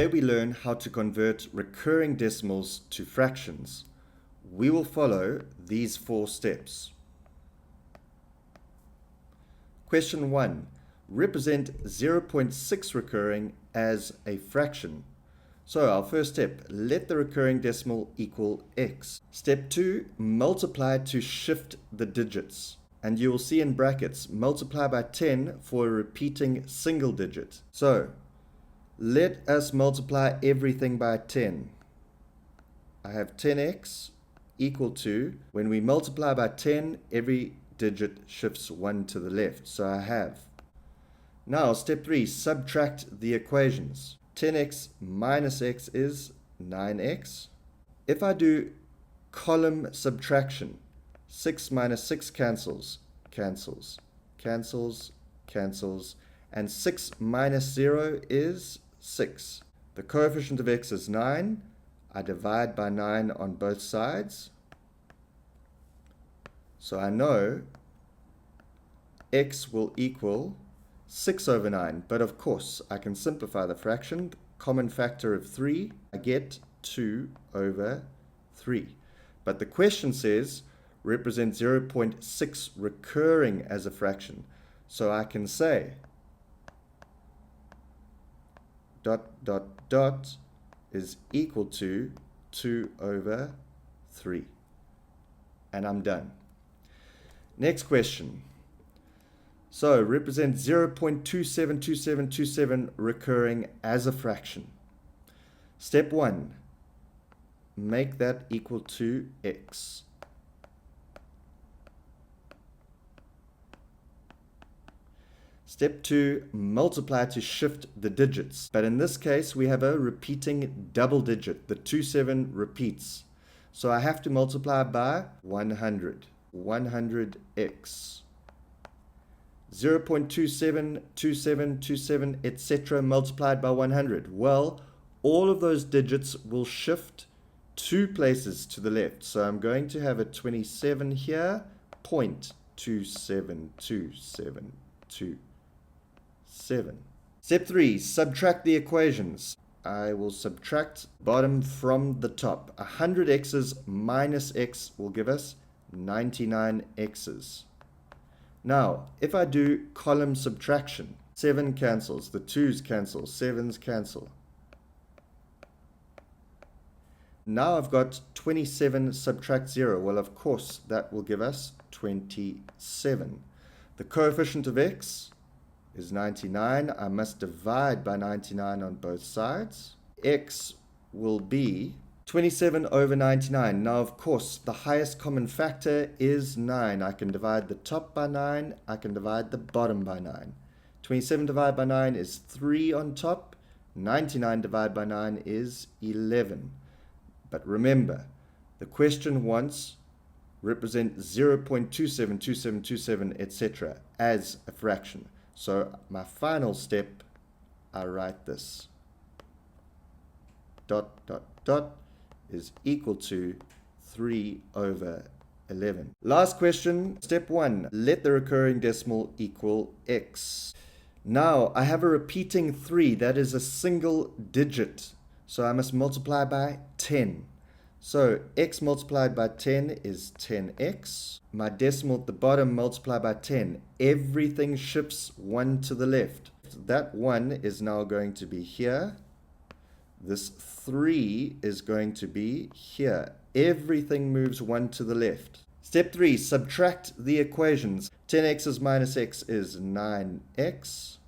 Today we learn how to convert recurring decimals to fractions. We will follow these 4 steps. Question 1. Represent 0.6 recurring as a fraction. So our first step, let the recurring decimal equal x. Step 2, multiply to shift the digits. And you will see in brackets, multiply by 10 for a repeating single digit. So, let us multiply everything by 10. I have 10x equal to, when we multiply by 10, every digit shifts 1 to the left. So I have. Now, step 3, subtract the equations. 10x minus x is 9x. If I do column subtraction, 6 minus 6 cancels, and 6 minus 0 is 6. The coefficient of x is 9. I divide by 9 on both sides. So I know x will equal 6 over 9. But of course, I can simplify the fraction. Common factor of 3, I get 2 over 3. But the question says represent 0.6 recurring as a fraction. So I can say dot is equal to 2 over 3. And I'm done. Next question. So represent 0.272727 recurring as a fraction. Step 1. Make that equal to x. Step 2, multiply to shift the digits. But in this case, we have a repeating double digit. The 27 repeats. So I have to multiply by 100. 100x. 0.272727, etc. multiplied by 100. Well, all of those digits will shift 2 places to the left. So I'm going to have a 27 here, 0.27272. 7. Step 3, subtract the equations. I will subtract bottom from the top. 100x's minus x will give us 99x's. Now, if I do column subtraction, 7 cancels, the 2's cancel, 7's cancel. Now I've got 27 subtract 0. Well, of course, that will give us 27. The coefficient of x is 99. I must divide by 99 on both sides. X will be 27 over 99. Now, of course, the highest common factor is 9. I can divide the top by 9. I can divide the bottom by 9. 27 divided by 9 is 3 on top. 99 divided by 9 is 11. But remember, the question wants represent 0.272727, etc. as a fraction. So my final step, I write this. Is equal to 3 over 11. Last question, step 1. Let the recurring decimal equal x. Now I have a repeating 3. That is a single digit. So I must multiply by 10. So x multiplied by 10 is 10x. My decimal at the bottom multiplied by 10. Everything shifts 1 to the left. That 1 is now going to be here. This 3 is going to be here. Everything moves 1 to the left. Step 3, subtract the equations. 10x's minus x is 9x.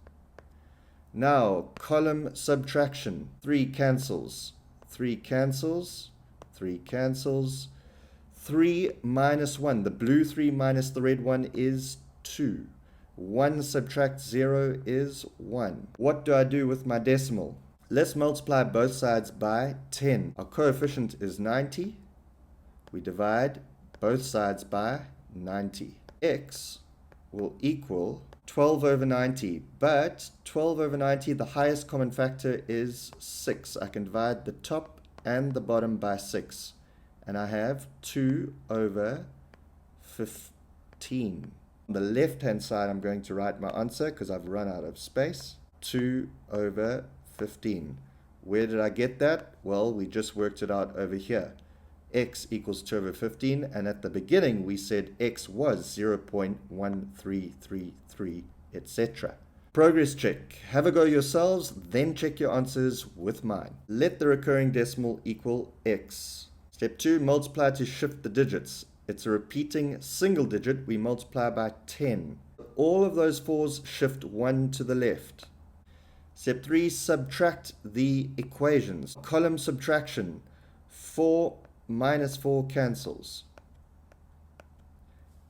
Now, column subtraction. 3 cancels. 3 cancels. 3 cancels. 3 minus 1. The blue 3 minus the red 1 is 2. 1 subtract 0 is 1. What do I do with my decimal? Let's multiply both sides by 10. Our coefficient is 90. We divide both sides by 90. X will equal 12 over 90. But 12 over 90, the highest common factor is 6. I can divide the top and the bottom by 6. And I have 2 over 15. On the left-hand side, I'm going to write my answer because I've run out of space. 2 over 15. Where did I get that? Well, we just worked it out over here. X equals 2 over 15, and at the beginning we said X was 0.1333, etc. Progress check. Have a go yourselves, then check your answers with mine. Let the recurring decimal equal X. Step 2, multiply to shift the digits. It's a repeating single digit. We multiply by 10. All of those 4s shift 1 to the left. Step 3, subtract the equations. Column subtraction. 4 minus 4 cancels.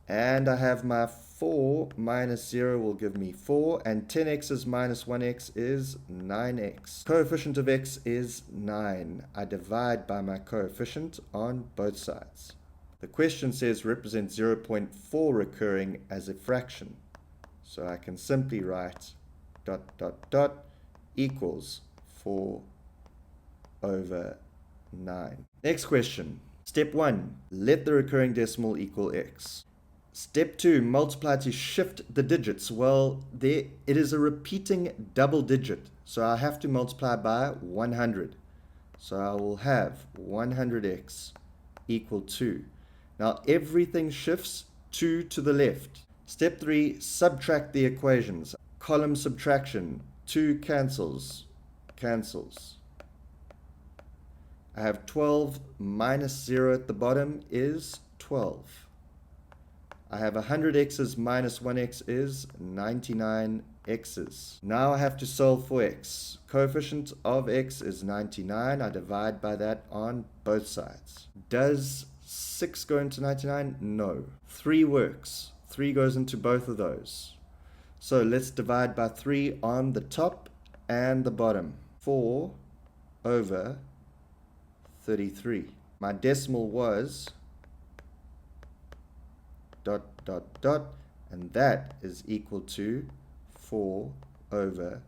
And I have my 4 minus 0 will give me 4, and 10x's minus 1x is 9x. Coefficient of x is 9. I divide by my coefficient on both sides. The question says represent 0.4 recurring as a fraction. So I can simply write ... equals 4 over 9. Next question. Step 1. Let the recurring decimal equal x. Step 2. Multiply to shift the digits. Well, it is a repeating double digit, so I have to multiply by 100. So I will have 100x equal 2. Now everything shifts 2 to the left. Step 3. Subtract the equations. Column subtraction. 2 cancels. I have 12 minus 0 at the bottom is 12. I have 100x's minus 1x is 99x's. Now I have to solve for x. Coefficient of x is 99. I divide by that on both sides. Does 6 go into 99? No. 3 works. 3 goes into both of those. So let's divide by 3 on the top and the bottom. 4 over 33. My decimal was ... and that is equal to 4 over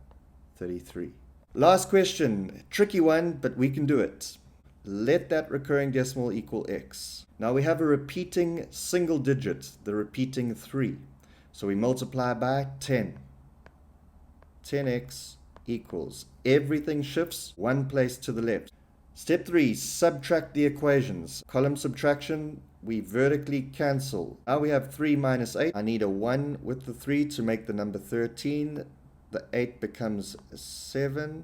33. Last question. Tricky one, but we can do it. Let that recurring decimal equal x. Now we have a repeating single digit, the repeating 3. So we multiply by 10. 10x equals, everything shifts 1 place to the left. Step 3, subtract the equations. Column subtraction, we vertically cancel. Now we have 3 minus 8. I need a 1 with the 3 to make the number 13. The 8 becomes 7.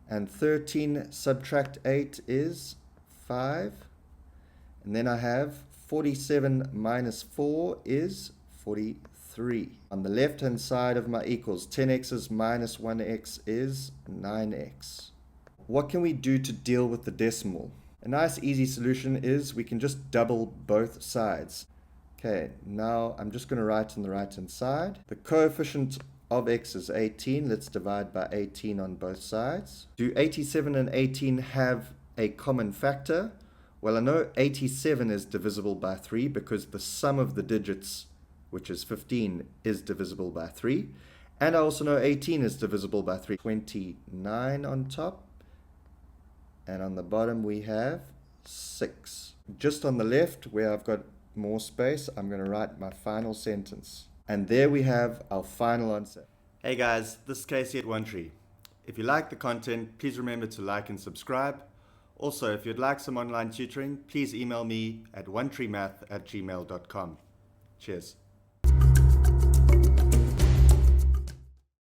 And 13 subtract 8 is 5. And then I have 47 minus 4 is 43. On the left hand side of my equals, 10x's minus 1x is 9x. What can we do to deal with the decimal? A nice easy solution is we can just double both sides. Okay, now I'm just going to write on the right hand side. The coefficient of x is 18. Let's divide by 18 on both sides. Do 87 and 18 have a common factor? Well, I know 87 is divisible by 3 because the sum of the digits, which is 15, is divisible by 3. And I also know 18 is divisible by 3. 29 on top. And on the bottom we have 6. Just on the left where I've got more space, I'm going to write my final sentence. And there we have our final answer. Hey guys, this is Casey at Onetree. If you like the content, please remember to like and subscribe. Also, if you'd like some online tutoring, please email me at onetreemath@gmail.com. Cheers.